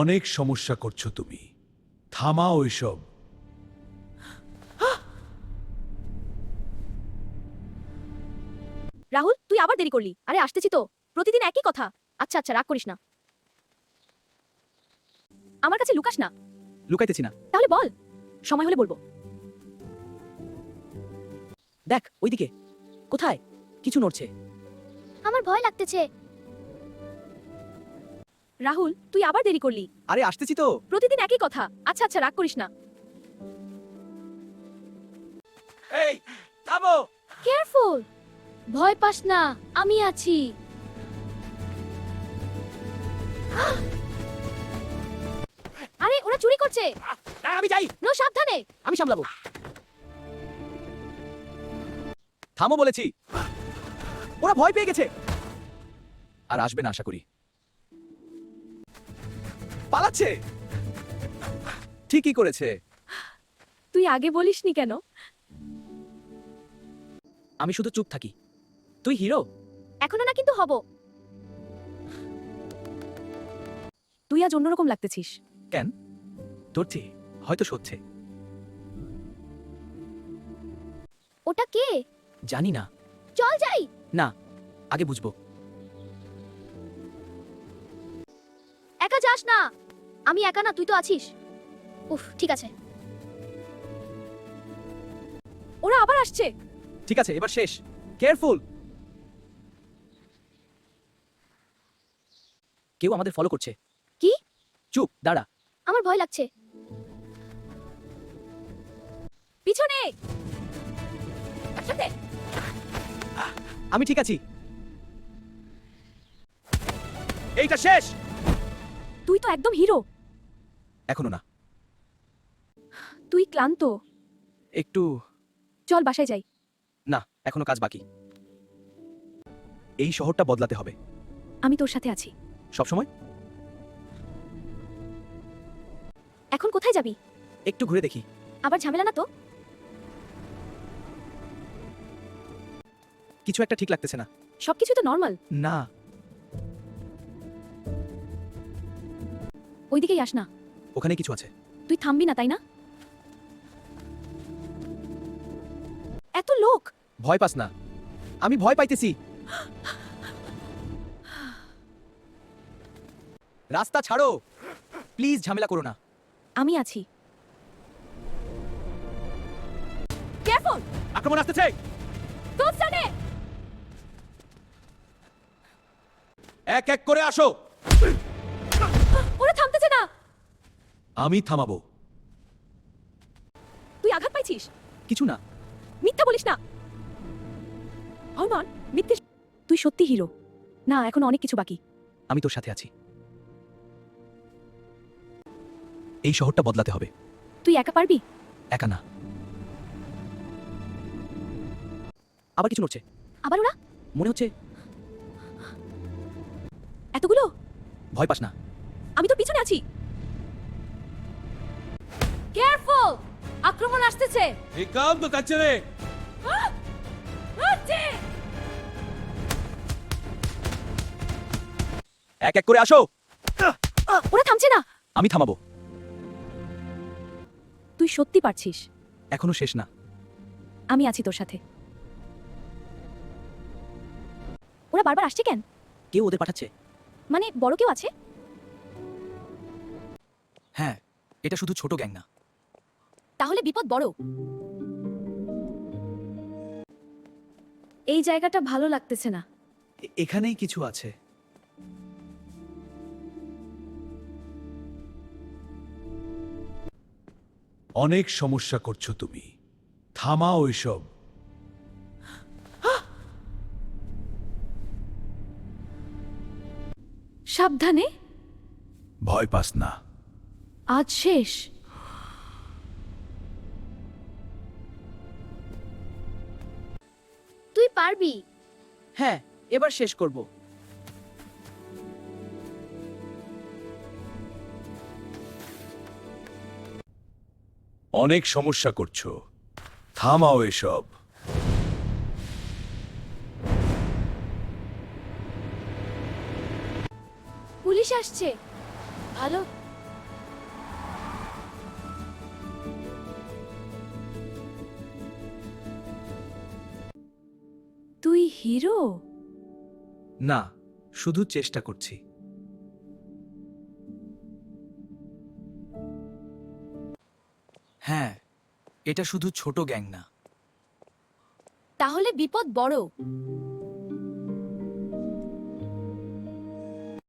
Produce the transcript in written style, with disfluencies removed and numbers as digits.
অনেক সমস্যা করছো তুমি। থামাও এসব। রাহুল, তুই আবার দেরি করলি। আরে আসতেছি তো, প্রতিদিন একই কথা। আচ্ছা আচ্ছা, রাগ করিস না। আমার কাছে লুকাস না। লুকাইতেছি না। তাহলে বল, সময় হলে বলবো। দেখ ওইদিকে, কোথায় কিছু নড়ছে। আমার ভয় লাগতেছে। রাহুল, তুই আবার দেরি করলি। আরে আসতেছি তো। প্রতিদিন একই কথা। আচ্ছা আচ্ছা, রাগ করিস না। এই থামো। কেয়ারফুল। ভয় পাস না, আমি আছি। আরে ওরা চুরি করছে। না আমি যাই। নো, সাবধানে। আমি সামলাবো। থামো বলেছি। ওরা ভয় পেয়ে গেছে। আর আসবে না আশা করি। পালাচ্ছে। ঠিকই করেছে। তুই আগে বলিসনি কেন? আমি শুধু চুপ থাকি। তুই হিরো। এখনো না, কিন্তু হব। তুই আজ অন্যরকম লাগতেছিস। কেন? ধরছে, হয়তো সচ্ছে। ওটা কে? জানি না। চল যাই। না, আগে বুঝবো। একা যাস না। আমি একা না, তুই তো আছিস। উফ, ঠিক আছে। ওরা আবার আসছে। ঠিক আছে, এবার শেষ। কেয়ারফুল। কেউ আমাদের ফলো করছে। কি? চুপ, দাঁড়া। আমার ভয় লাগছে। পিছনে। একসাথে। আমি ঠিক আছি। এইটা শেষ। তুই তো একদম হিরো। এখনো না। তুই ক্লান্ত। একটু। চল বাসায় যাই। না, এখনো কাজ বাকি। এই শহরটা বদলাতে হবে। আমি তোর সাথে আছি। সব সময়। এখন কোথায় যাবি? একটু ঘুরে দেখি। আবার ঝামেলা না তো? কিছু একটা ঠিক লাগতেছে না। সবকিছু তো নর্মাল। না। ওইদিকেই আস না। ওখানে কিছু আছে। তুই থামবি না, তাই না? এত লোক। ভয় পাস না। আমি ভয় পাইতেছি। রাস্তা ছাড়ো প্লিজ, ঝামেলা করো না। আমি আছি। কেয়ারফুল। আক্রমণ আসতেছে। তোর সামনে। এক এক করে আসো। ওরা থামতেছে না। আমি থামাবো। তুই আঘাত পাইছিস? কিছু না। মিথ্যা বলিস না। হরমান, মিথ্যে। তুই সত্যি হিরো। না, এখন অনেক কিছু বাকি। আমি তোর সাথে আছি। এই শহরটা বদলাতে হবে। তুই একা পারবি? একা না। আবার কিছু নড়ছে। আবার ওরা? মনে হচ্ছে। এতগুলো? ভয় পাস না। আমি তোর পিছনে আছি। কেয়ারফুল, আক্রমণ আসতেছে। একান্ত কাছে রে। এক এক করে আসো। ওরা থামছে না। আমি থামাবো। তুই সত্যি পারছিস। এখনো শেষ না। আমি আছি তোর সাথে। ওরা বারবার আসছে কেন? কেউ ওদের পাঠাচ্ছে। মানে বড় কেউ আছে? হ্যাঁ, এটা শুধু ছোট গ্যাং না। তাহলে বিপদ বড়। এই জায়গাটা ভালো লাগতেছে না। এখানেই কিছু আছে। অনেক সমস্যা করছো তুমি। থামাও এসব। সাবধানে। ভয় পাস না। আজ শেষ। তুই পারবি। হ্যাঁ, এবার শেষ করব। অনেক সমস্যা করছো। থামাও এসব। পুলিশ আসছে। ভালো। হিরো? না, শুধু চেষ্টা করছি। হ্যাঁ, এটা শুধু ছোট গ্যাং না। তাহলে বিপদ বড়।